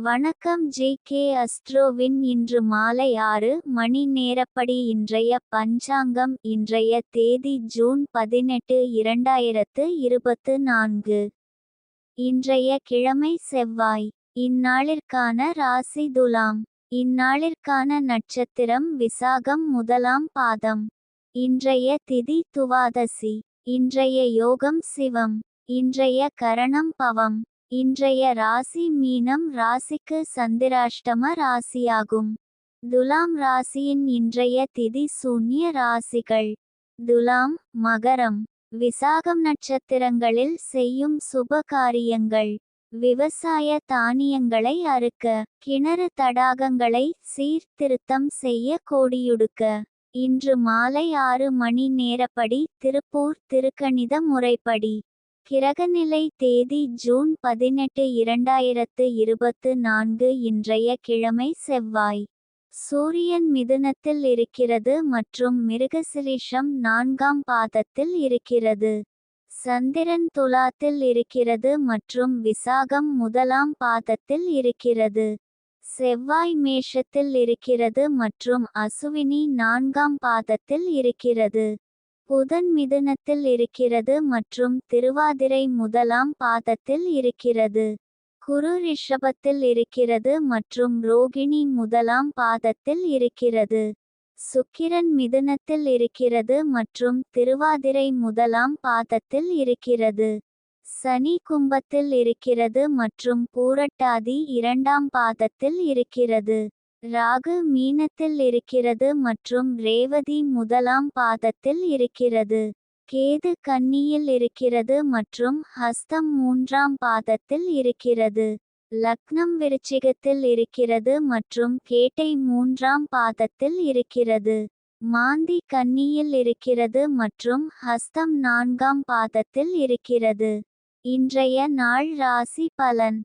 வணக்கம் ஜே.கே. அஸ்ட்ரோவின் இன்று மாலை 6 மணி நேரப்படி இன்றைய பஞ்சாங்கம். இன்றைய தேதி ஜூன் 18, 2024. இன்றைய கிழமை செவ்வாய். இந்நாளிற்கான ராசி துலாம். இந்நாளிற்கான நட்சத்திரம் விசாகம் முதலாம் பாதம். இன்றைய திதி துவாதசி. இன்றைய யோகம் சிவம். இன்றைய கரணம் பவம். இன்றைய ராசி மீனம் ராசிக்கு சந்திராஷ்டம ராசியாகும். துலாம் ராசியின் இன்றைய திதி சூன்ய ராசிகள்: துலாம், மகரம். விசாகம் நட்சத்திரங்களில் செய்யும் சுப காரியங்கள்: விவசாய தானியங்களை அறுக்க, கிணறு தடாகங்களை சீர்திருத்தம் செய்ய, கோடியுடுக்க. இன்று மாலை 6 மணி நேரப்படி திருப்பூர் திருக்கணித முறைப்படி. கிரகநிலை தேதி ஜூன் 18, 2024. இன்றைய கிழமை செவ்வாய். சூரியன் மிதுனத்தில் இருக்கிறது மற்றும் மிருகசிரீஷம் 4ஆம் பாதத்தில் இருக்கிறது. சந்திரன் துலாத்தில் இருக்கிறது மற்றும் விசாகம் முதலாம் பாதத்தில் இருக்கிறது. செவ்வாய் மேஷத்தில் இருக்கிறது மற்றும் அசுவினி 4ஆம் பாதத்தில் இருக்கிறது. புதன் மிதுனத்தில் இருக்கிறது மற்றும் திருவாதிரை முதலாம் பாதத்தில் இருக்கிறது. குரு ரிஷபத்தில் இருக்கிறது மற்றும் ரோகிணி முதலாம் பாதத்தில் இருக்கிறது. சுக்கிரன் மிதுனத்தில் இருக்கிறது மற்றும் திருவாதிரை முதலாம் பாதத்தில் இருக்கிறது. சனி கும்பத்தில் இருக்கிறது மற்றும் பூரட்டாதி 2ஆம் பாதத்தில் இருக்கிறது. ராகு மீனத்தில் இருக்கிறது மற்றும் ரேவதி முதலாம் பாதத்தில் இருக்கிறது. கேது கன்னியில் இருக்கிறது மற்றும் ஹஸ்தம் 3ஆம் பாதத்தில் இருக்கிறது. லக்னம் விருச்சிகத்தில் இருக்கிறது மற்றும் கேட்டை 3ஆம் பாதத்தில் இருக்கிறது. மாந்தி கன்னியில் இருக்கிறது மற்றும் ஹஸ்தம் 4ஆம் பாதத்தில் இருக்கிறது. இன்றைய நாள் ராசி பலன்: